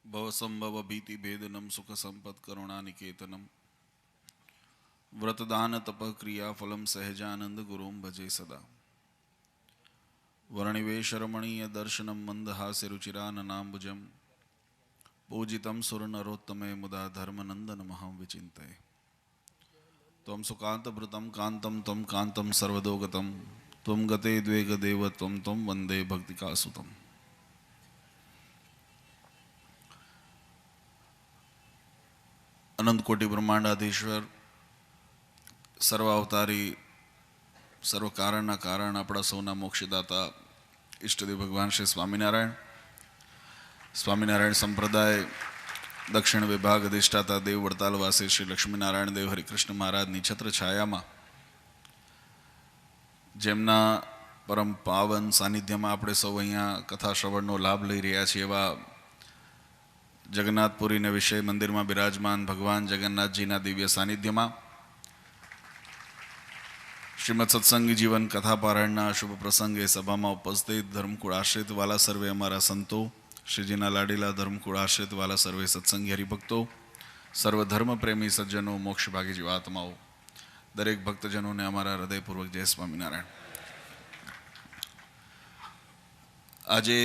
भवसंभव भीति भेदनम सुख संपत् करुणा निकेतनम व्रतदान तप क्रिया फलम सहजानंद गुरुम भजे सदा वर्णिवेश रमणीय दर्शनम मंदहास्य रुचिराननाम्बुजम पूजितं सुरनरोत्तमे मुदा धर्मनंदन महं विचिन्तये त्वं सुकान्तभृतं कान्तं त्वं कान्तं सर्वदोगतं त्वं गते द्वेगदेव त्वं त्वं वन्दे भक्तिकासुतम्। अनंत कोटि ब्रह्मांडाधीश्वर सर्वावतारी सर्व कारण कारण अपना सौना मोक्षदाता इष्टदेव भगवान श्री स्वामीनारायण स्वामीनारायण संप्रदाय दक्षिण विभाग अधिष्ठाता देव वड़तालवासी श्री लक्ष्मीनारायण देव हरिकृष्ण महाराजनी छत्र छायामां जेमना परम पावन सानिध्यमां आपणे सौ अहींया कथा श्रवणनो लाभ लई रह्या छीए एवा जगन्नाथपुरी ने विषय मंदिर में बिराजमान भगवान जगन्नाथ जी ना दिव्य सानिध्य में श्रीमद सत्संगी जीवन कथा पारायण शुभ प्रसंगे सभा में उपस्थित धर्मकूल आश्रित वाला सर्वे अमारा संतो श्रीजीना लाडीला धर्मकूल आश्रित वाला सर्वे सत्संगी हरिभक्तों सर्वधर्म प्रेमी सज्जनों मोक्ष भागी जीवात्माओं दरेक भक्तजनों ने अमारा हृदयपूर्वक जय स्वामीनारायण। आजे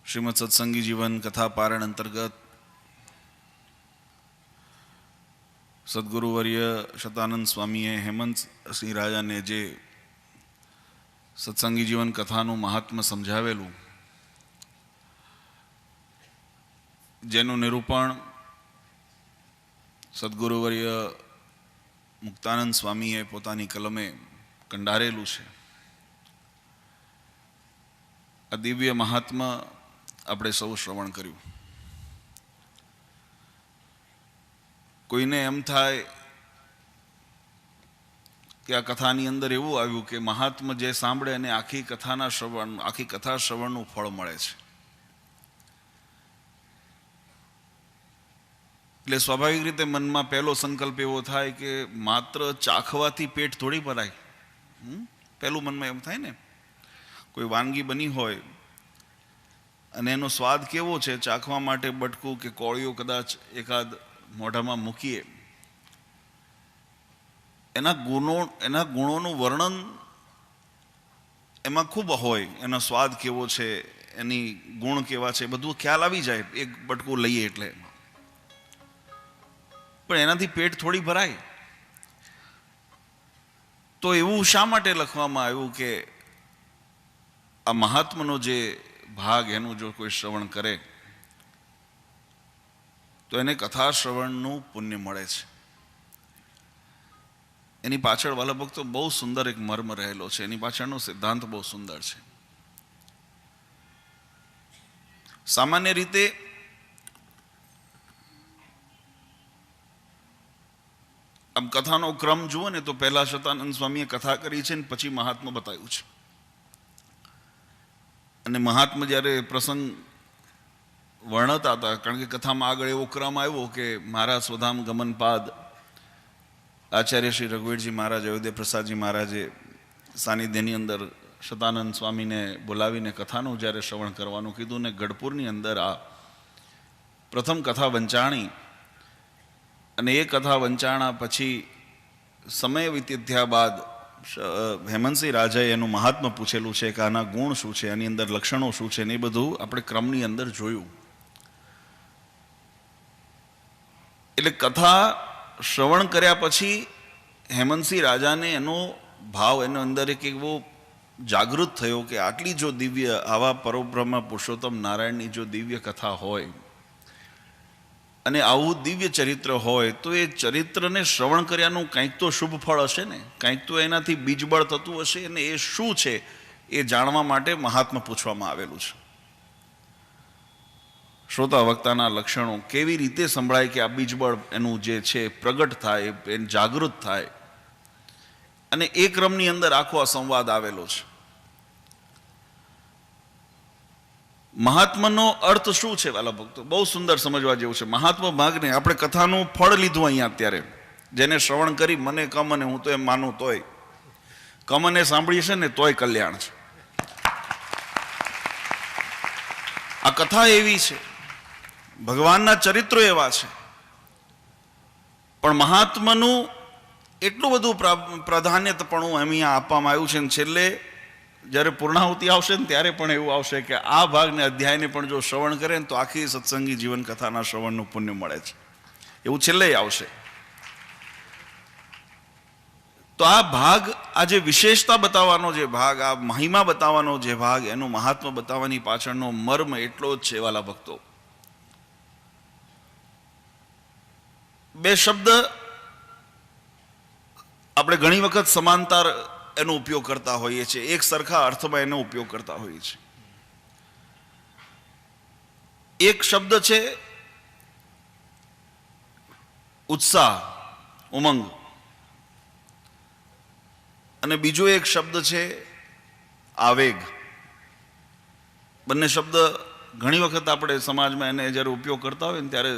श्रीमद सत्संगी जीवन कथा पारायण अंतर्गत सद्गुरुवर्य शतानंद स्वामी हेमंत सिंह राजा ने जे सत्संगी जीवन कथानु महात्म्य समझावेलू जेनु निरूपण सद्गुरुवर्य मुक्तानंद स्वामीए पोतानी कलमे कंडारेलू छे। आ दिव्य महात्मा આપણે સૌ શ્રવણ કર્યું। કોઈને એમ થાય કે આ કથાની અંદર એવું આવ્યું કે મહાત્મા જે સાંભળે અને આખી કથા શ્રવણનું ફળ મળે છે, એટલે સ્વાભાવિક રીતે મનમાં પહેલો સંકલ્પ એવો થાય કે માત્ર ચાખવાથી પેટ થોડી ભરાય। પહેલું મનમાં એમ થાય ને, કોઈ વાનગી બની હોય અને એનો સ્વાદ કેવો છે ચાખવા માટે બટકું કે કોળિયો કદાચ એકાદ મોઢામાં મૂકીએ, એના ગુણોનું વર્ણન એમાં ખૂબ હોય, એનો સ્વાદ કેવો છે, એની ગુણ કેવા છે, બધું ખ્યાલ આવી જાય એક બટકું લઈએ એટલે। પણ એનાથી પેટ થોડી ભરાય તો એવું શા માટે લખવામાં આવ્યું કે આ મહાત્માનો જે ભાગ એનું જો કોઈ શ્રવણ કરે તો એને કથા શ્રવણનું પુણ્ય મળે છે। એની પાછળ વાલા ભક્તો બહુ સુંદર એક મર્મ રહેલો છે, એની પાછળનો સિદ્ધાંત બહુ સુંદર છે। સામાન્ય રીતે આમ કથાનો ક્રમ જુઓ ને તો પહેલા શતાનંદ સ્વામીએ કથા કરી છે ને પછી મહાત્મા બતાવ્યું છે। અને મહાત્મા જ્યારે પ્રસંગ વર્ણતા હતા, કારણ કે કથામાં આગળ એવો ક્રમ આવ્યો કે મારા સ્વધામ ગમનપાદ આચાર્ય શ્રી રઘુવીરજી મહારાજ અયોધ્યા પ્રસાદજી મહારાજે સાનિધ્યની અંદર શતાનંદ સ્વામીને બોલાવીને કથાનું જ્યારે શ્રવણ કરવાનું કીધું ને ગઢપુરની અંદર આ પ્રથમ કથા વંચાણી અને એ કથા વંચાણા પછી સમય વીતી થયા બાદ હેમંતસિંહ રાજાએ એનું મહાત્મ્ય પૂછેલું છે કે આના ગુણ શું છે, આની અંદર લક્ષણો શું છે, ને એ બધું આપણે ક્રમની અંદર જોયું। એટલે કથા શ્રવણ કર્યા પછી હેમંતસિંહ રાજાને એનો ભાવ એનો અંદર એક એવો જાગૃત થયો કે આટલી જો દિવ્ય આવા પરોબ્રહ્મ પુરુષોત્તમ નારાયણની જો દિવ્ય કથા હોય અને આવું દિવ્ય ચરિત્ર હોય તો એ ચરિત્રને શ્રવણ કર્યાનું કંઈક તો શુભ ફળ હશે ને, કંઈક તો એનાથી બીજબળ થતું હશે, અને એ શું છે એ જાણવા માટે મહાત્મા પૂછવામાં આવેલું છે। શ્રોતા વક્તાના લક્ષણો કેવી રીતે સંભળાય કે આ બીજબળ એનું જે છે પ્રગટ થાય, એ જાગૃત થાય, અને એ ક્રમની અંદર આખો આ સંવાદ આવેલો છે। મહાત્માનો અર્થ શું છે વાલા ભક્તો, બહુ સુંદર સમજવા જેવું છે। મહાત્મા ભાગને આપણે કથાનું ફળ લીધું અહીંયા અત્યારે, જેને શ્રવણ કરી મને કમ અને હું તો એમ માનું તોય કમ અને સાંભળી છે ને તોય કલ્યાણ છે। આ કથા એવી છે, ભગવાનના ચરિત્રો એવા છે, પણ મહાત્માનું એટલું બધું પ્રાધાન્યપણું અહીંયા આપવામાં આવ્યું છે. ને છેલ્લે જ્યારે પૂર્ણાહુતિ આવશે ને ત્યારે પણ એવું આવશે કે આ ભાગને અધ્યાયને પણ જો શ્રવણ કરે ને તો આખી સત્સંગી જીવન કથાના શ્રવણનું પુણ્ય મળે છે, એવું છેલ્લે આવશે. તો આ ભાગ, આ જે વિશેષતા બતાવવાનો જે ભાગ, આ મહિમા બતાવવાનો જે ભાગ, એનું મહાત્મ્ય બતાવવાની પાછળનો મર્મ એટલો જ છે વાલા ભક્તો. બે શબ્દ આપણે ઘણી વખત સમાંતર એનો ઉપયોગ કરતા હોઈએ છીએ, એક સરખા અર્થમાં એનો ઉપયોગ કરતા હોઈએ છીએ. એક શબ્દ છે ઉત્સાહ, ઉમંગ, અને બીજો એક શબ્દ છે આવેગ. બંને શબ્દ ઘણી વખત આપણે સમાજમાં એને જ્યારે ઉપયોગ કરતા હોય ને ત્યારે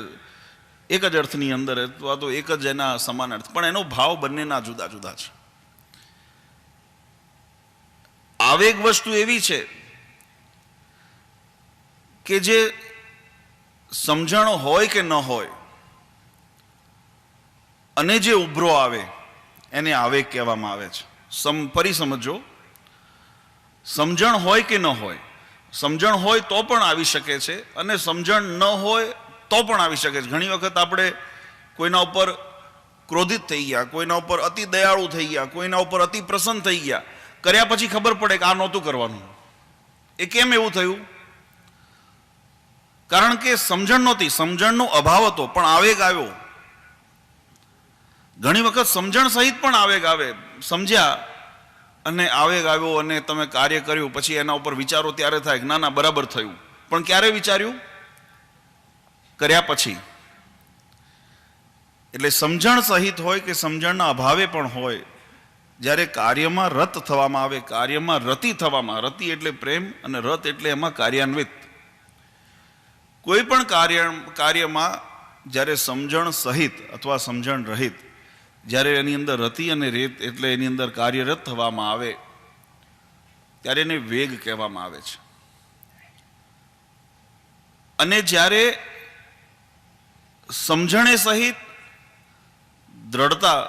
એક જ અર્થની અંદર અથવા તો એક જ એના સમાન અર્થ, પણ એનો ભાવ બંનેના જુદા જુદા છે. આવેગ વસ્તુ એવી છે કે જે સમજણ હોય કે ન હોય અને જે ઉભરો આવે એને આવેગ કહેવામાં આવે છે. ફરી સમજો, સમજણ હોય કે ન હોય, સમજણ હોય તો પણ આવી શકે છે અને સમજણ ન હોય તો પણ આવી શકે છે. ઘણી વખત આપણે કોઈના ઉપર ક્રોધિત થઈ ગયા, કોઈના ઉપર અતિ દયાળુ થઈ ગયા, કોઈના ઉપર અતિ પ્રસન્ન થઈ ગયા, કર્યા પછી ખબર પડે કે આ નહોતું કરવાનું. એ કેમ એવું થયું? કારણ કે સમજણ નહોતી, સમજણનો અભાવ હતો, પણ આવેગ આવ્યો. ઘણી વખત સમજણ સહિત પણ આવેગ આવે, સમજ્યા અને આવેગ આવ્યો અને તમે કાર્ય કર્યું, પછી એના ઉપર વિચારો ત્યારે થાય કે ના ના બરાબર થયું, પણ ક્યારે વિચાર્યું? કર્યા પછી. એટલે સમજણ સહિત હોય કે સમજણના અભાવે પણ હોય, જ્યારે કાર્યમાં રત થવામાં આવે, કાર્યમાં રતિ થવામાં, રતિ એટલે પ્રેમ અને રત એટલે એમાં કાર્યાન્વિત. કોઈ પણ કાર્યમાં જ્યારે સમજણ સહિત અથવા સમજણ રહિત, જ્યારે એની અંદર રતિ અને રેત એટલે એની અંદર કાર્યરત થવામાં આવે ત્યારે એને વેગ કહેવામાં આવે છે. અને જ્યારે સમજણે સહિત દ્રઢતા,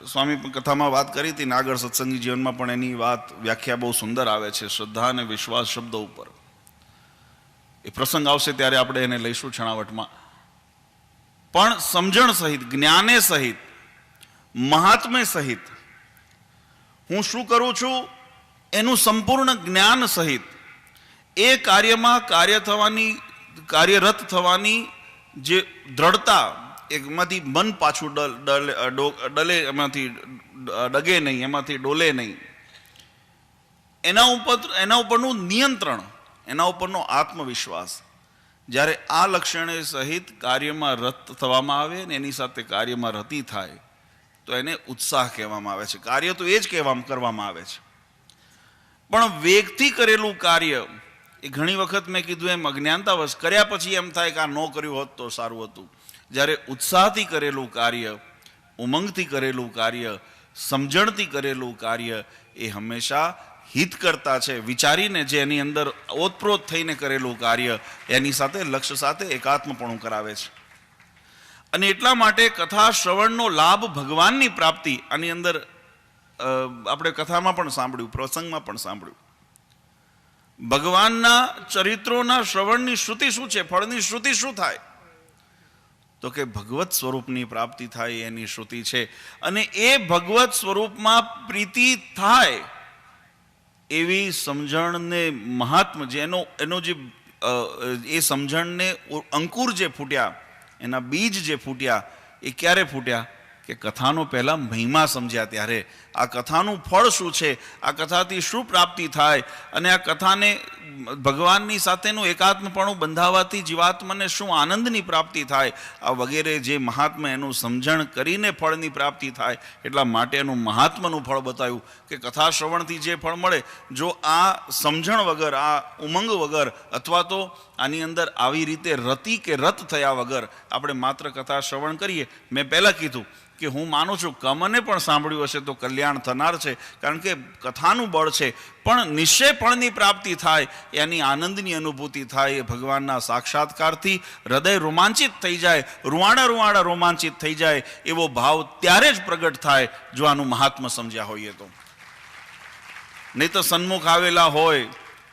સ્વામી કથામાં વાત કરી હતી ને આગળ સત્સંગી જીવનમાં પણ એની વાત, વ્યાખ્યા બહુ સુંદર આવે છે શ્રદ્ધા અને વિશ્વાસ શબ્દ ઉપર. એ પ્રસંગ આવશે ત્યારે આપણે એને લઈશું છણાવટમાં. પણ સમજણ સહિત, જ્ઞાને સહિત, મહાત્મ્ય સહિત, હું શું કરું છું એનું સંપૂર્ણ જ્ઞાન સહિત, એ કાર્યમાં કાર્યરત થવાની જે દ્રઢતા, એમાંથી મન પાછું ડલે, એમાંથી ડગે નહીં, એમાંથી ડોલે નહીં, એના ઉપરનું નિયંત્રણ, એના ઉપરનો આત્મવિશ્વાસ, જ્યારે આ લક્ષણે સહિત કાર્યમાં રત થવામાં આવે ને એની સાથે કાર્યમાં રતિ થાય તો એને ઉત્સાહ કહેવામાં આવે છે. કાર્ય તો એ જ કરવામાં આવે છે, પણ વેગથી કરેલું કાર્ય એ ઘણી વખત મેં કીધું એમ અજ્ઞાનતાવશ કર્યા પછી એમ થાય કે આ ન કર્યું હોત તો સારું હતું. જ્યારે ઉત્સાહથી કરેલું કાર્ય, ઉમંગથી કરેલું કાર્ય, સમજણથી કરેલું કાર્ય એ હંમેશા હિત કરતા છે. વિચારીને જે એની અંદર ઓતપ્રોત થઈને કરેલું કાર્ય એની સાથે, લક્ષ્ય સાથે એકાત્મપણું કરાવે છે. અને એટલા માટે કથા શ્રવણનો લાભ ભગવાનની પ્રાપ્તિ, આની અંદર આપણે કથામાં પણ સાંભળ્યું, પ્રસંગમાં પણ સાંભળ્યું, ભગવાનના ચરિત્રોના શ્રવણની શ્રુતિ શું છે, ફળની શ્રુતિ શું થાય? તો કે ભગવત સ્વરૂપની પ્રાપ્તિ થાય એની શ્રુતિ છે. અને એ ભગવત સ્વરૂપમાં પ્રીતિ થાય એવી સમજણને મહાત્મ, જે એનો જે એ સમજણને અંકુર જે ફૂટ્યા, એના બીજ જે ફૂટ્યા, એ ક્યારે ફૂટ્યા? કે કથાનો પહેલા મહિમા સમજ્યા ત્યારે. આ કથાનું ફળ શું છે, આ કથાથી શું પ્રાપ્તિ થાય, અને આ કથાને ભગવાનની સાથેનું એકાત્મપણું બંધાવાથી જીવાત્માને શું આનંદની પ્રાપ્તિ થાય, આ વગેરે જે મહાત્મા એનું સમજણ કરીને ફળની પ્રાપ્તિ થાય, એટલા માટે એનું મહાત્માનું ફળ બતાવ્યું કે કથા શ્રવણથી જે ફળ મળે, જો આ સમજણ વગર, આ ઉમંગ વગર, અથવા તો આની અંદર આવી રીતે રતિ કે રત થયા વગર આપણે માત્ર કથા શ્રવણ કરીએ, મેં પહેલાં કીધું કે હું માનું છું કમને પણ સાંભળ્યું હશે તો કલ્યાણ થનાર છે, કારણ કે કથાનું બળ છે. પણ નિશ્ચયપણની પ્રાપ્તિ થાય, એની આનંદની અનુભૂતિ થાય, એ ભગવાનના સાક્ષાત્કારથી હૃદય રોમાંચિત થઈ જાય, રૂવાડા રોમાંચિત થઈ જાય એવો ભાવ ત્યારે જ પ્રગટ થાય જો આનું મહાત્મ્ય સમજ્યા હોઈએ તો. નહીં તો સન્મુખ આવેલા હોય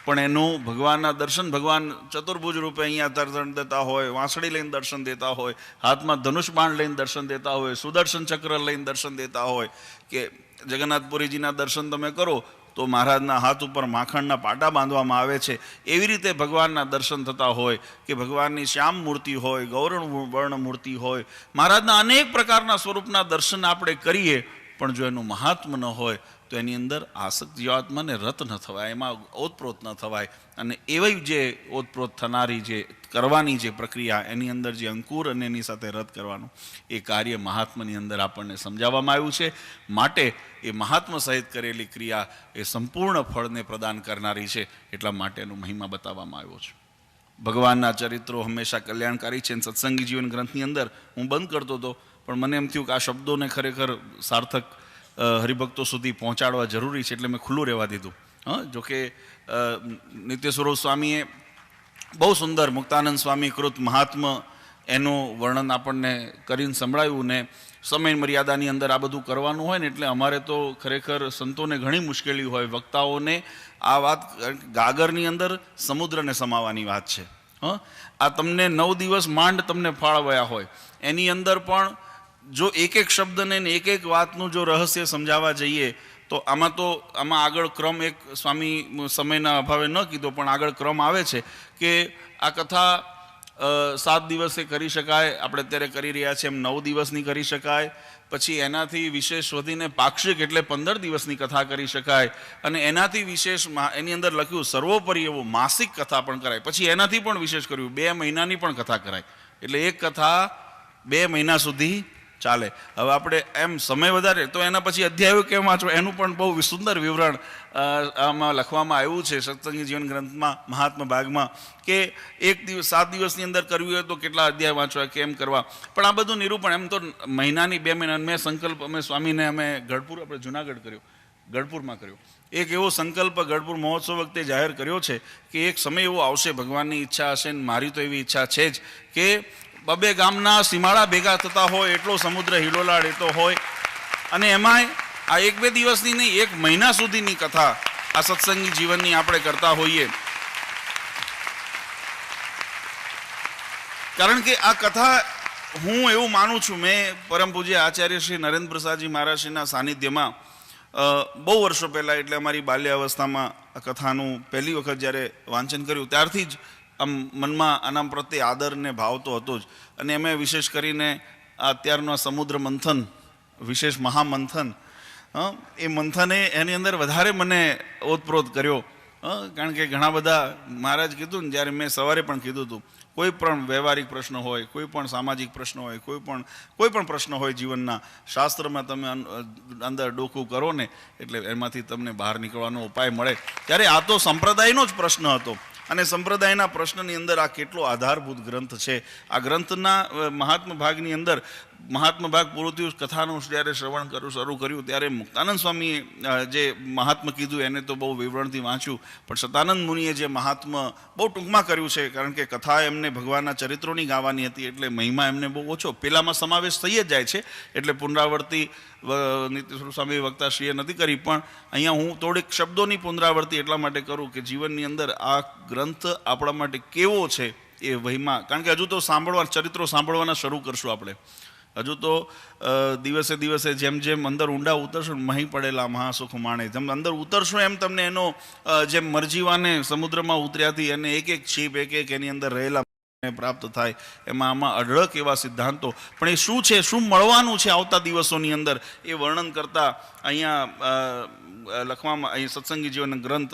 પણ એનું ભગવાનના દર્શન, ભગવાન ચતુર્ભુજ રૂપે અહીંયા દર્શન દેતા હોય, વાંસળી લઈને દર્શન દેતા હોય, હાથમાં ધનુષ બાણ લઈને દર્શન દેતા હોય, સુદર્શન ચક્ર લઈને દર્શન દેતા હોય, કે જગન્નાથપુરીજીના દર્શન તમે કરો તો મહારાજના હાથ ઉપર માખણના પાટા બાંધવામાં આવે છે. એવી રીતે ભગવાનના દર્શન થતા હોય, કે ભગવાનની શ્યામ મૂર્તિ હોય, ગૌરણ વર્ણ મૂર્તિ હોય, મહારાજના અનેક પ્રકારના સ્વરૂપના દર્શન આપણે કરીએ, પણ જો એનું મહાત્મ્ય ન હોય તો એની અંદર આસક્ત જીવાત્માને રત ન થવાય, એમાં ઓતપ્રોત ન થવાય. અને એવી જે ઓતપ્રોત થનારી જે કરવાની જે પ્રક્રિયા, એની અંદર જે અંકુર અને એની સાથે રદ કરવાનું એ કાર્ય મહાત્માની અંદર આપણને સમજાવવામાં આવ્યું છે. માટે એ મહાત્મા સહિત કરેલી ક્રિયા એ સંપૂર્ણ ફળને પ્રદાન કરનારી છે, એટલા માટે એનો મહિમા બતાવવામાં આવ્યો છે. ભગવાનના ચરિત્રો હંમેશા કલ્યાણકારી છે. સત્સંગી જીવન ગ્રંથની અંદર હું બંધ કરતો હતો, પણ મને એમ થયું કે આ શબ્દોને ખરેખર સાર્થક હરિભક્તો સુધી પહોંચાડવા જરૂરી છે, એટલે મેં ખુલ્લું રહેવા દીધું. જોકે નિત્ય સ્વરૂપ સ્વામીએ બહુ સુંદર મુક્તાનંદ સ્વામી કૃત મહાત્મ્ય એનું વર્ણન આપણને કરીને સંભળાવ્યું. ને સમય મર્યાદાની અંદર આ બધું કરવાનું હોય ને, એટલે અમારે તો ખરેખર સંતોને ઘણી મુશ્કેલી હોય, વક્તાઓને આ વાત ગાગરની અંદર સમુદ્રને સમાવાની વાત છે. આ તમને 9 દિવસ માંડ તમને ફાળવ્યા હોય, એની અંદર પણ જો એક એક શબ્દને એક વાતનું જો રહસ્ય સમજાવવા જઈએ તો આમાં આગળ ક્રમ એક સ્વામી સમયના અભાવે ન કીધો, પણ આગળ ક્રમ આવે છે કે આ કથા 7 દિવસે કરી શકાય, આપણે અત્યારે કરી રહ્યા છીએ એમ 9 દિવસની કરી શકાય, પછી એનાથી વિશેષ વધીને પાક્ષિક એટલે 15 દિવસની કથા કરી શકાય, અને એનાથી વિશેષ એની અંદર લખ્યું સર્વોપરી એવું માસિક કથા પણ કરાય, પછી એનાથી પણ વિશેષ કર્યું 2 મહિનાની પણ કથા કરાય, એટલે એક કથા 2 મહિના સુધી ચાલે. હવે આપણે એમ સમય વધારે તો એના પછી અધ્યાયો કેમ વાંચો એનું પણ બહુ સુંદર વિવરણ આમાં લખવામાં આવ્યું છે સત્સંગી જીવન ગ્રંથમાં મહાત્મા ભાગમાં, કે 7 દિવસની અંદર કરવું હોય તો કેટલા અધ્યાય વાંચવા, કેમ કરવા. પણ આ બધું નિરૂપણ એમ તો મહિનાની 2 મહિના મેં સંકલ્પ અમે સ્વામીને અમે ગઢપુર, આપણે જુનાગઢ કર્યો, ગઢપુરમાં કર્યો. એક એવો સંકલ્પ ગઢપુર મહોત્સવ વખતે જાહેર કર્યો છે કે એક સમય એવો આવશે, ભગવાનની ઈચ્છા હશે ને મારી તો એવી ઈચ્છા છે જ, કે 2 ગામના સીમાડા ભેગા થતા હોય એટલો સમુદ્ર હિલોલાડ એતો હોય, અને એમાંય આ 1-2 દિવસની નહીં 1 મહિના સુધીની કથા આ સત્સંગી જીવનની આપણે કરતા હોઈએ. કારણ કે આ કથા હું એવું માનું છું, મેં પરમ પૂજ્ય આચાર્ય શ્રી નરેન્દ્ર પ્રસાદજી મહારાજશ્રીના સાનિધ્યમાં બહુ વર્ષો પહેલાં, એટલે અમારી બાલ્યાવસ્થામાં આ કથાનું પહેલી વખત જ્યારે વાંચન કર્યું ત્યારથી જ આમ મનમાં આના પ્રત્યે આદર ને ભાવ તો હતો જ. અને એમે વિશેષ કરીને અત્યારનો સમુદ્ર મંથન, વિશેષ મહામંથન, એ મંથને એની અંદર વધારે મને ઓતપ્રોત કર્યો. કારણ કે ઘણા બધા મહારાજ કીધું ને, જ્યારે મેં સવારે પણ કીધું હતું, કોઈ પણ વ્યવહારિક પ્રશ્ન હોય, કોઈ પણ સામાજિક પ્રશ્ન હોય, કોઈ પણ પ્રશ્ન હોય જીવનના, શાસ્ત્રમાં તમે અંદર ડોકું કરો ને એટલે એમાંથી તમને બહાર નીકળવાનો ઉપાય મળે. ત્યારે આ તો સંપ્રદાયનો જ પ્રશ્ન હતો, અને સંપ્રદાયના પ્રશ્નની અંદર આ કેટલો આધારભૂત ગ્રંથ છે. આ ગ્રંથના મહાત્મા ભાગની અંદર, મહાત્મા ભાગ પૂરું થયું, કથાનું જ્યારે શ્રવણ શરૂ કર્યું ત્યારે મુક્તાનંદ સ્વામીએ જે મહાત્મા કીધું એને તો બહુ વિવરણથી વાંચ્યું, પણ સતાનંદ મુનિએ જે મહાત્મા બહુ ટૂંકમાં કર્યું છે, કારણ કે કથા એમને ભગવાનના ચરિત્રોની ગાવાની હતી, એટલે મહિમા એમને બહુ ઓછો, પેલામાં સમાવેશ થઈ જ જાય છે, એટલે પુનરાવર્તી નિત્ય સ્વરૂપ સ્વામી વક્તાશ્રીએ નથી કરી. પણ અહીંયા હું થોડીક શબ્દોની પુનરાવર્તી એટલા માટે કરું કે જીવનની અંદર આ ગ્રંથ આપણા માટે કેવો છે એ વહીમાં, કારણ કે હજુ તો ચરિત્રો સાંભળવાના શરૂ કરશું આપણે. હજુ તો દિવસે દિવસે જેમ જેમ અંદર ઊંડા ઉતરશું, મહી પડેલા મહાસુખ માણે, જેમ અંદર ઉતરશું એમ તમને એનો જેમ મરજીવાને સમુદ્રમાં ઉતર્યાથી અને એક છીપ એક એની અંદર રહેલા પ્રાપ્ત થાય, એમાં આમાં અઢળક એવા સિદ્ધાંતો. પણ એ શું છે, શું મળવાનું છે આવતા દિવસોની અંદર, એ વર્ણન કરતા અહીંયા લખવામાં, અહીં સત્સંગી જીવન ગ્રંથ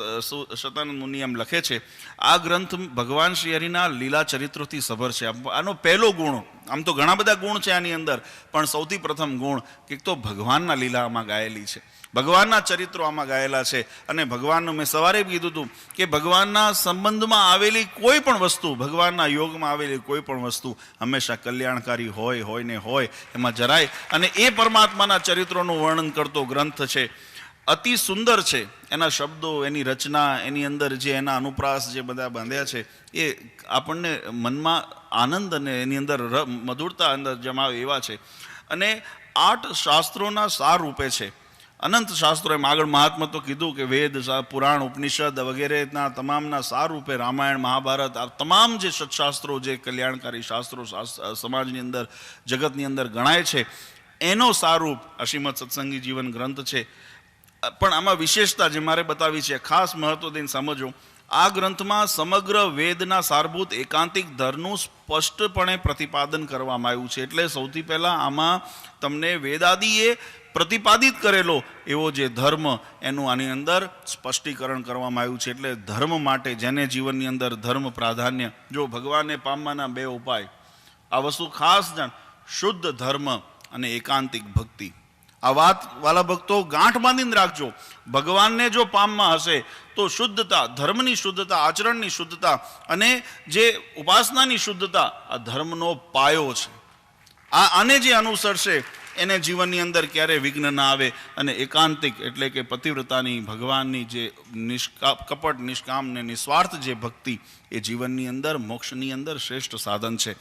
સતાનંદ મુનિ એમ લખે છે, આ ગ્રંથ ભગવાન શ્રી હરિના લીલા ચરિત્રોથી સભર છે. આનો પહેલો ગુણ, આમ તો ઘણા બધા ગુણ છે આની અંદર, પણ સૌથી પ્રથમ ગુણ કે તો ભગવાનના લીલા આમાં ગાયેલી છે. ભગવાનના ચરિત્રો આમાં ગાયેલા છે. અને ભગવાનનું મેં સવારે કીધું હતું કે ભગવાનના સંબંધમાં આવેલી કોઈ પણ વસ્તુ, ભગવાનના યોગમાં આવેલી કોઈ પણ વસ્તુ હંમેશા કલ્યાણકારી હોય ને હોય, એમાં જરાય. અને એ પરમાત્માના ચરિત્રોનું વર્ણન કરતો ગ્રંથ છે, અતિ સુંદર છે. એના શબ્દો, એની રચના, એની અંદર જે એના અનુપ્રાસ જે બધા બાંધ્યા છે, એ આપણને મનમાં આનંદ અને એની અંદર મધુરતા અંદર જમાવે એવા છે. અને 8 શાસ્ત્રોના સાર રૂપે છે. અનંત શાસ્ત્રો, એમ આગળ મહાત્મા તો કીધું કે વેદ, પુરાણ, ઉપનિષદ વગેરેના તમામના સાર રૂપે રામાયણ, મહાભારત, આ તમામ જે સત્શાસ્ત્રો, જે કલ્યાણકારી શાસ્ત્રો સમાજની અંદર, જગતની અંદર ગણાય છે, એનો સારરૂપ આ શ્રીમદ સત્સંગી જીવન ગ્રંથ છે. પણ આમાં વિશેષતા જે મારે બતાવી છે, ખાસ મહત્વ દઈને સમજો. આ ગ્રંથમાં સમગ્ર વેદના સારભૂત એકાંતિક ધર્મનું સ્પષ્ટપણે પ્રતિપાદન કરવામાં આવ્યું છે. એટલે સૌથી પહેલાં આમાં તમને વેદાદિએ પ્રતિપાદિત કરેલો એવો જે ધર્મ, એનું આની અંદર સ્પષ્ટીકરણ કરવામાં આવ્યું છે. એટલે ધર્મ માટે જેને જીવનની અંદર ધર્મ પ્રાધાન્ય, જો ભગવાનને પામવાના 2 ઉપાય, આ વસ્તુ ખાસ જાણ, શુદ્ધ ધર્મ અને એકાંતિક ભક્તિ. આ વાત વાલા ભક્તો ગાંઠ બાંધીને રાખજો. ભગવાનને જો પામવા હશે તો શુદ્ધતા, ધર્મની શુદ્ધતા, આચરણની શુદ્ધતા અને જે ઉપાસનાની શુદ્ધતા આ ધર્મનો પાયો છે. આને જે અનુસરશે એને જીવનની અંદર ક્યારેય વિઘ્ન ના આવે. અને એકાંતિક એટલે કે પતિવ્રતાની, ભગવાનની જે કપટ, નિષ્કામ ને નિસ્વાર્થ જે ભક્તિ, એ જીવનની અંદર મોક્ષની અંદર શ્રેષ્ઠ સાધન છે.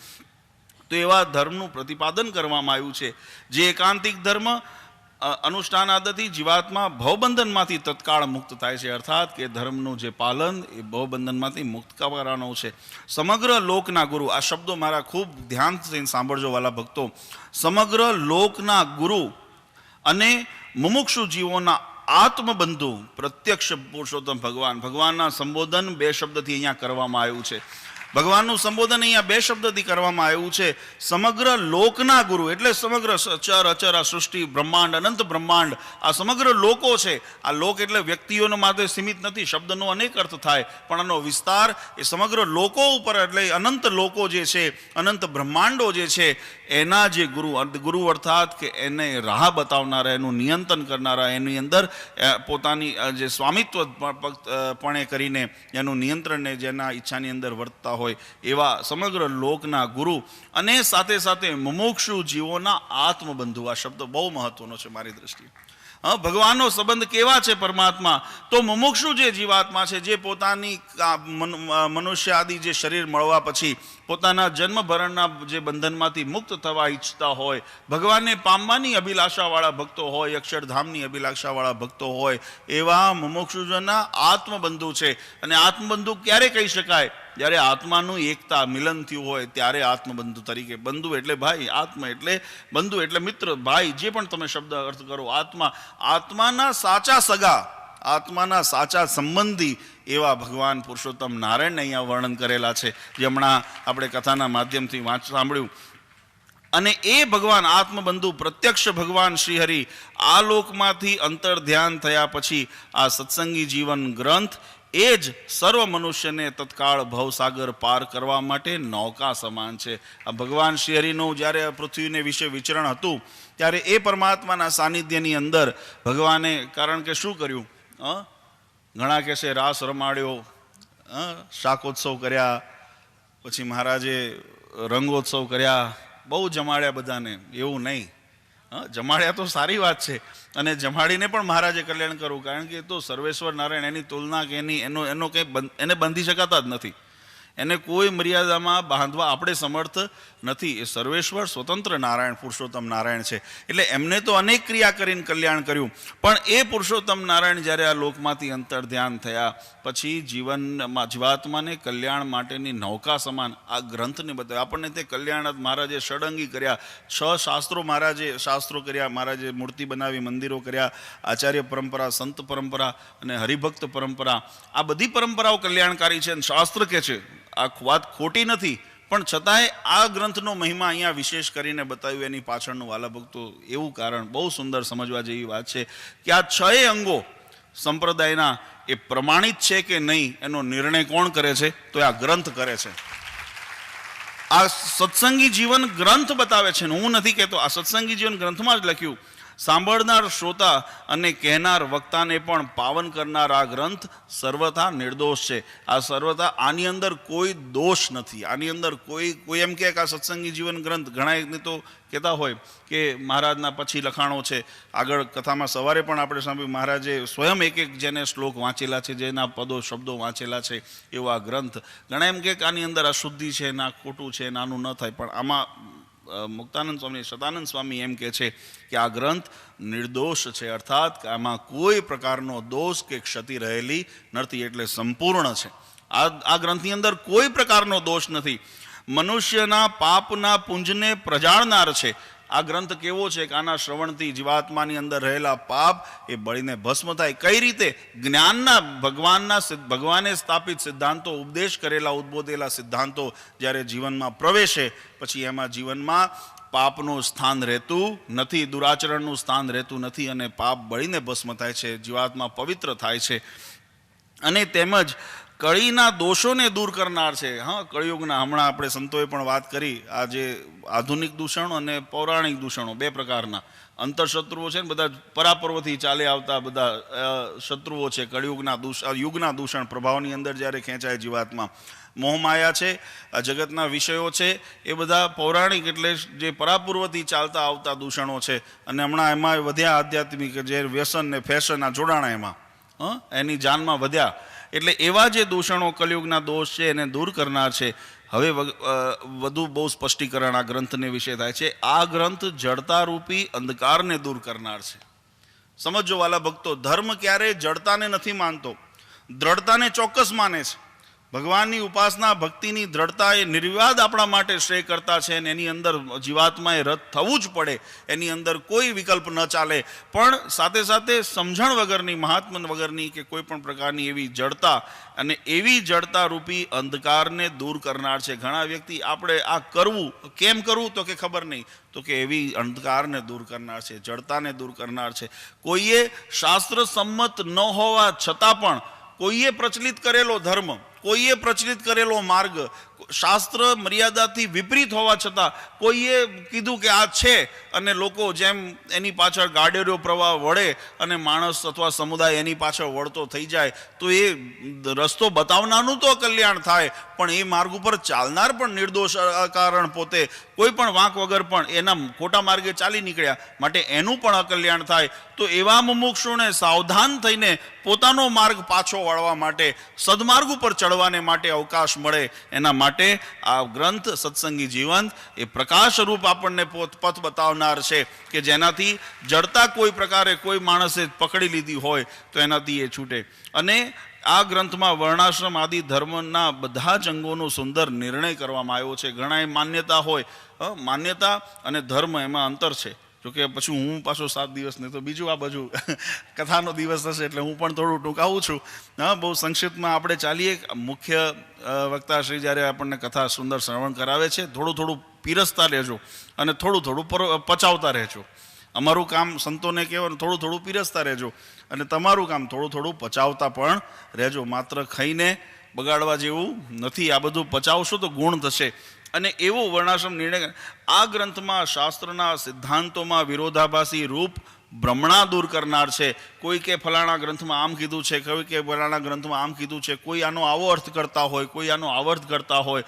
તો એવા ધર્મનું પ્રતિપાદન કરવામાં આવ્યું છે. જે એકાંતિક ધર્મ અનુષ્ઠાન આદિથી જીવાત્મા ભવબંધનમાંથી તત્કાળ મુક્ત થાય છે. અર્થાત કે ધર્મનું જે પાલન એ ભવબંધનમાંથી મુક્ત કરવાનો છે. સમગ્ર લોકના ગુરુ, આ શબ્દો મારા ખૂબ ધ્યાનથી સાંભળજો વાલા ભક્તો. સમગ્ર લોકના ગુરુ અને મુમુક્ષુ જીવોના આત્મબંધુ પ્રત્યક્ષ પુરુષોત્તમ ભગવાન. ભગવાનના સંબોધન 2 શબ્દથી અહીંયા કરવામાં આવ્યું છે. ભગવાનનું સંબોધન અહીંયા 2 શબ્દથી કરવામાં આવ્યું છે. સમગ્ર લોકના ગુરુ એટલે સમગ્ર ચર અચર, આ સૃષ્ટિ, બ્રહ્માંડ, અનંત બ્રહ્માંડ, આ સમગ્ર લોકો છે. આ લોક એટલે વ્યક્તિઓનો માટે સીમિત નથી, શબ્દનો અનેક અર્થ થાય, પણ આનો વિસ્તાર એ સમગ્ર લોકો ઉપર, એટલે અનંત લોકો જે છે, અનંત બ્રહ્માંડો જે છે, એના જે ગુરુ અર્થાત કે એને રાહ બતાવનારા, એનું નિયંત્રણ કરનારા, એની અંદર પોતાની જે સ્વામિત્વ પણે કરીને એનું નિયંત્રણને જેના ઈચ્છાની અંદર વર્તતા હોય એવા સમગ્ર લોકના ગુરુ અને સાથે સાથે મુમુક્ષુ જીવોના આત્મબંધુ. આ શબ્દ બહુ મહત્વનો છે મારી દ્રષ્ટિએ. ભગવાનનો સંબંધ કેવા છે પરમાત્મા? તો મુમુક્ષુ જે જીવાત્મા છે, જે પોતાની મનુષ્ય આદિ જે શરીર મળવા પછી પોતાના જન્મભરણના જે બંધનમાંથી મુક્ત થવા ઈચ્છતા હોય, ભગવાનને પામવાની અભિલાષાવાળા ભક્તો હોય, અક્ષરધામની અભિલાષાવાળા ભક્તો હોય, એવા મુમુક્ષુજનના આત્મબંધુ છે. અને આત્મબંધુ ક્યારે કહી શકાય? જ્યારે આત્માનું એકતા, મિલન થયું હોય ત્યારે આત્મબંધુ તરીકે. બંધુ એટલે ભાઈ, આત્મા એટલે બંધુ એટલે મિત્ર, ભાઈ, જે પણ તમે શબ્દ અર્થ કરો. આત્માના સાચા સગા, આત્માના સાચા સંબંધી એવા ભગવાન પુરુષોત્તમ નારાયણને અહીંયા વર્ણન કરેલા છે, જે હમણાં આપણે કથાના માધ્યમથી સાંભળ્યું. અને એ ભગવાન આત્મબંધુ પ્રત્યક્ષ ભગવાન શ્રીહરિ આ લોકમાંથી અંતર ધ્યાન થયા પછી આ સત્સંગી જીવન ગ્રંથ એ જ સર્વ મનુષ્યને તત્કાળ ભવસાગર પાર કરવા માટે નૌકા સમાન છે. આ ભગવાન શ્રીહરિનું જ્યારે પૃથ્વીને વિશે વિચરણ હતું ત્યારે એ પરમાત્માના સાનિધ્યની અંદર ભગવાને, કારણ કે શું કર્યું? ઘણા કહેશે રાસ રમાડ્યો, શાકોત્સવ કર્યા, પછી મહારાજે રંગોત્સવ કર્યા, બહુ જમાડ્યા બધાને. એવું નહીં. જમાડ્યા તો સારી વાત છે, અને જમાડીને પણ મહારાજે કલ્યાણ કરવું, કારણ કે એ તો સર્વેશ્વર નારાયણ, એની તુલના કે એનો કંઈ એને બંધી શકાતા જ નથી. એને કોઈ મર્યાદામાં બાંધવા આપણે સમર્થ નથી. એ સર્વેશ્વર સ્વતંત્ર નારાયણ, પુરુષોત્તમ નારાયણ છે. એટલે એમને તો અનેક ક્રિયા કરીને કલ્યાણ કર્યું, પણ એ પુરુષોત્તમ નારાયણ જ્યારે આ લોકમાંથી અંતર ધ્યાન થયા પછી જીવનમાં જીવાત્માને કલ્યાણ માટેની નૌકા સમાન આ ગ્રંથને બતાવ્યા. આપણને તે કલ્યાણ મહારાજે ષડંગી કર્યા, 6 શાસ્ત્રો મહારાજે શાસ્ત્રો કર્યા, મહારાજે મૂર્તિ બનાવી, મંદિરો કર્યા, આચાર્ય પરંપરા, સંત પરંપરા અને હરિભક્ત પરંપરા, આ બધી પરંપરાઓ કલ્યાણકારી છે. અને શાસ્ત્ર કે છે, આ વાત ખોટી નથી, પણ છતાંય આ ગ્રંથનો મહિમા અહીંયા વિશેષ કરીને બતાવ્યું. એની પાછળનું વાલા ભક્તો એવું કારણ બહુ સુંદર સમજવા જેવી વાત છે કે આ 6 અંગો સંપ્રદાયના એ પ્રમાણિત છે કે નહીં એનો નિર્ણય કોણ કરે છે? તો આ ગ્રંથ કરે છે. આ સત્સંગી જીવન ગ્રંથ બતાવે છે. હું નથી કહેતો, આ સત્સંગી જીવન ગ્રંથમાં જ લખ્યું. સાંભળનાર શ્રોતા અને કહેનાર વક્તાને પણ પાવન કરનાર આ ગ્રંથ સર્વથા નિર્દોષ છે. આ સર્વથા, આની અંદર કોઈ દોષ નથી. આની અંદર કોઈ એમ કે આ સત્સંગી જીવન ગ્રંથ, ઘણા તો કહેતા હોય કે મહારાજના પછી લખાણો છે. આગળ કથામાં સવારે પણ આપણે સાંભળ્યું, મહારાજે સ્વયં એક જેને શ્લોક વાંચેલા છે, જેના પદો શબ્દો વાંચેલા છે, એવો આ ગ્રંથ. ઘણા એમ કે આની અંદર અશુદ્ધિ છે, ના ખોટું છે, નાનું ન થાય. પણ આમાં મુક્તાનંદ સ્વામી, સદાનંદ સ્વામી એમ કહે છે કે આ ગ્રંથ નિર્દોષ છે, અર્થાત આમાં કોઈ પ્રકારનો દોષ કે ક્ષતિ રહેલી નથી, એટલે સંપૂર્ણ છે. આ ગ્રંથની અંદર કોઈ પ્રકારનો દોષ નથી. મનુષ્યના પાપના પુંજને પ્રજાળનાર છે. આ ગ્રંથ કેવો છે કે આના શ્રવણથી જીવાત્માની અંદર રહેલા પાપ એ બળીને ભસ્મ થાય. કઈ રીતે? જ્ઞાનના, ભગવાને સ્થાપિત સિદ્ધાંતો, ઉપદેશ કરેલા, ઉદ્બોધેલા સિદ્ધાંતો જ્યારે જીવનમાં પ્રવેશે, પછી એમાં જીવનમાં પાપનું સ્થાન રહેતું નથી, દુરાચરણનું સ્થાન રહેતું નથી, અને પાપ બળીને ભસ્મ થાય છે, જીવાત્મા પવિત્ર થાય છે. અને તેમજ કળીના દોષોને દૂર કરનાર છે. હા, કળિયુગના, હમણાં આપણે સંતોએ પણ વાત કરી, આ જે આધુનિક દૂષણો અને પૌરાણિક દૂષણો, બે પ્રકારના અંતરશત્રુઓ છે ને, બધા પરાપર્વથી ચાલે આવતા બધા શત્રુઓ છે. કળિયુગના યુગના દૂષણ પ્રભાવની અંદર જ્યારે ખેંચાય જીવાત્મા, મોહમાયા છે, આ જગતના વિષયો છે, એ બધા પૌરાણિક એટલે જે પરાપૂર્વથી ચાલતા આવતા દૂષણો છે. અને હમણાં એમાં વધ્યા આધ્યાત્મિક, જે વ્યસન ને ફેશન, આ જોડાણા એમાં એની જાનમાં વધ્યા. એટલે એવા જે દૂષણો, કલયુગના દોષ છે, એને દૂર કરનાર છે. હવે વધુ બહુ સ્પષ્ટીકરણ આ ગ્રંથને વિશે થાય છે. આ ગ્રંથ જડતા રૂપી અંધકારને દૂર કરનાર છે. સમજો વાલા ભક્તો, ધર્મ ક્યારેય જડતાને નથી માનતો, દ્રઢતાને ચોક્કસ માને છે. ભગવાનની ઉપાસના, ભક્તિની દ્રઢતા એ નિર્વિવાદ આપણા માટે શ્રેય કરતા છે, અને એની અંદર જીવાત્માએ રત થવું જ પડે, એની અંદર કોઈ વિકલ્પ ન ચાલે. પણ સાથે સાથે સમજણ વગરની, મહાત્મન વગરની કે કોઈ પણ પ્રકારની એવી જડતા, અને એવી જડતા રૂપી અંધકારને દૂર કરનાર છે. ઘણા વ્યક્તિ, આપણે આ કરવું, કેમ કરવું તો કે ખબર નહીં, તો કે એવી અંધકારને દૂર કરનાર છે, જડતાને દૂર કરનાર છે. કોઈએ શાસ્ત્ર સંમત ન હોવા છતાં પણ કોઈએ પ્રચલિત કરેલો ધર્મ, કોઈએ પ્રચલિત કરેલો માર્ગ, શાસ્ત્ર મર્યાદાથી વિપરીત હોવા છતાં કોઈએ કીધું કે આ છે, અને લોકો જેમ એની પાછળ ગાડેરો પ્રવાહ વળે અને માણસ અથવા સમુદાય એની પાછળ વળતો થઈ જાય, તો એ રસ્તો બતાવનારનું તો કલ્યાણ થાય, પણ એ માર્ગ ઉપર ચાલનાર પણ નિર્દોષ, અકારણ પોતે કોઈ પણ વાંક વગર પણ એના ખોટા માર્ગે ચાલી નીકળ્યા, માટે એનું પણ અકલ્યાણ થાય. તો એવા મુમુક્ષુને સાવધાન થઈને પોતાનો માર્ગ પાછો વાળવા માટે, સદમાર્ગ ઉપર ચડવાને માટે અવકાશ મળે, એના માટે આ ગ્રંથ સત્સંગી જીવન એ પ્રકાશ રૂપ આપણને પથ બતાવનાર છે, કે જેનાથી જડતા કોઈ પ્રકારે કોઈ માણસે પકડી લીધી હોય તો એનાથી એ છૂટે. અને આ ગ્રંથમાં વર્ણાશ્રમ આદિ ધર્મના બધા જ અંગોનો સુંદર નિર્ણય કરવામાં આવ્યો છે. ઘણા માન્યતા હોય, માન્યતા અને ધર્મ એમાં અંતર છે. જોકે પછી હું પાછો 7 દિવસ ને તો બીજું આ બાજુ કથાનો દિવસ થશે, એટલે હું પણ થોડું ટૂંકાવું છું. હા, બહુ સંક્ષિપ્તમાં આપણે ચાલીએ. મુખ્ય વક્તાશ્રી જ્યારે આપણને કથા સુંદર શ્રવણ કરાવે છે, થોડું થોડું પીરસતા રહેજો અને થોડું થોડું પચાવતા રહેજો. અમારું કામ સંતોને કહેવાનું, થોડું થોડું પીરસતા રહેજો, અને તમારું કામ થોડું થોડું પચાવતા પણ રહેજો. માત્ર ખાઈને બગાડવા જેવું નથી. આ બધું પચાવશો તો ગુણ થશે. અને એવો વર્ણાશ્રમ નિર્ણય આ ગ્રંથમાં, શાસ્ત્રના સિદ્ધાંતોમાં વિરોધાભાસી રૂપ ભ્રમણા દૂર કરનાર છે. કોઈ કે ફલાણા ગ્રંથમાં આમ કીધું છે, કોઈ કે ફલાણા ગ્રંથમાં આમ કીધું છે, કોઈ આનો આવો અર્થ કરતા હોય, કોઈ આનો આવો અર્થ કરતા હોય.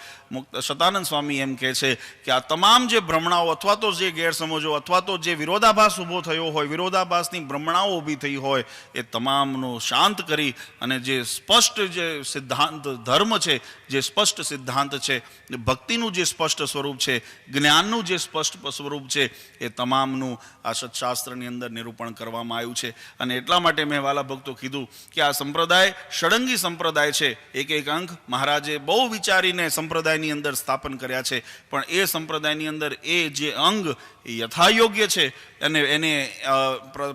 સદાનંદ સ્વામી એમ કહે છે કે આ તમામ જે ભ્રમણાઓ, અથવા તો જે ગેરસમજો, અથવા તો જે વિરોધાભાસ ઊભો થયો હોય, વિરોધાભાસની ભ્રમણાઓ ઊભી થઈ હોય, એ તમામનું શાંત કરી અને જે સ્પષ્ટ જે સિદ્ધાંત ધર્મ છે, જે સ્પષ્ટ સિદ્ધાંત છે, ભક્તિનું જે સ્પષ્ટ સ્વરૂપ છે, જ્ઞાનનું જે સ્પષ્ટ સ્વરૂપ છે, એ તમામનું આ સત્શાસ્ત્રની અંદર નિરૂપણ કરવામાં આવ્યું છે. અને એટલા માટે મેં વાલા ભક્તો કીધું કે આ સંપ્રદાય ષડંગી સંપ્રદાય છે. એક એક અંક મહારાજે બહુ વિચારીને સંપ્રદાયની અંદર સ્થાપન કર્યા છે, પણ એ સંપ્રદાયની અંદર એ જે અંગ એ યથાયોગ્ય છે અને એને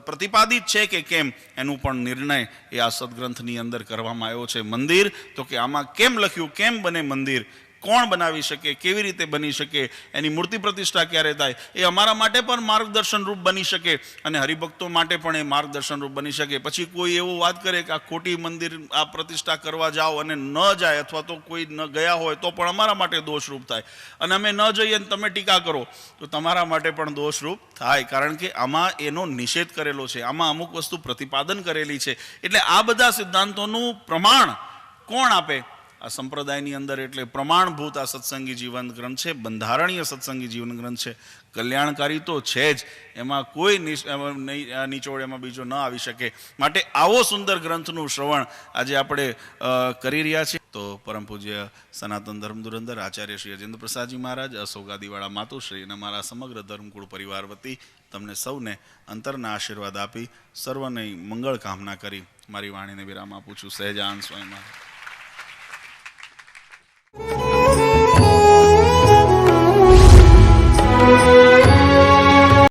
પ્રતિપાદિત છે કે કેમ, એનું પણ નિર્ણય એ આ સદગ્રંથની અંદર કરવામાં આવ્યો છે. મંદિર, તો કે આમાં કેમ લખ્યું, કેમ બને મંદિર, કોણ બનાવી શકે, કેવી રીતે બની શકે, એની મૂર્તિ પ્રતિષ્ઠા ક્યારે થાય, એ અમારા માટે પણ માર્ગદર્શન રૂપ બની શકે અને હરિભક્તો માટે પણ એ માર્ગદર્શન રૂપ બની શકે. પછી કોઈ એવું વાત કરે કે આ ખોટી મંદિર આ પ્રતિષ્ઠા કરવા જાઓ અને ન જાય, અથવા તો કોઈ ન ગયા હોય તો પણ અમારા માટે દોષરૂપ થાય, અને અમે ન જઈએ અને તમે ટીકા કરો તો તમારા માટે પણ દોષરૂપ થાય. કારણ કે આમાં એનો નિષેધ કરેલો છે, આમાં અમુક વસ્તુ પ્રતિપાદન કરેલી છે. એટલે આ બધા સિદ્ધાંતોનું પ્રમાણ કોણ આપે? આ સંપ્રદાયની અંદર. એટલે પ્રમાણભૂત આ સત્સંગી જીવન ગ્રંથ છે, બંધારણીય સત્સંગી જીવન ગ્રંથ છે, કલ્યાણકારી તો છે જ, એમાં કોઈ નિચોડ એમાં બીજો ન આવી શકે. માટે આવો સુંદર ગ્રંથનું શ્રવણ આજે આપણે કરી રહ્યા છીએ. તો પરમ પૂજ્ય સનાતન ધર્મ ધુરંધર આચાર્ય શ્રી અજેન્દ્ર પ્રસાદજી મહારાજ, અસોગાદીવાળા માતુશ્રી અને મારા સમગ્ર ધર્મકુળ પરિવાર વતી તમને સૌને અંતરના આશીર્વાદ આપી સર્વને મંગળ કામના કરી મારી વાણીને વિરામ આપું છું. સહેજાન સ્વયં.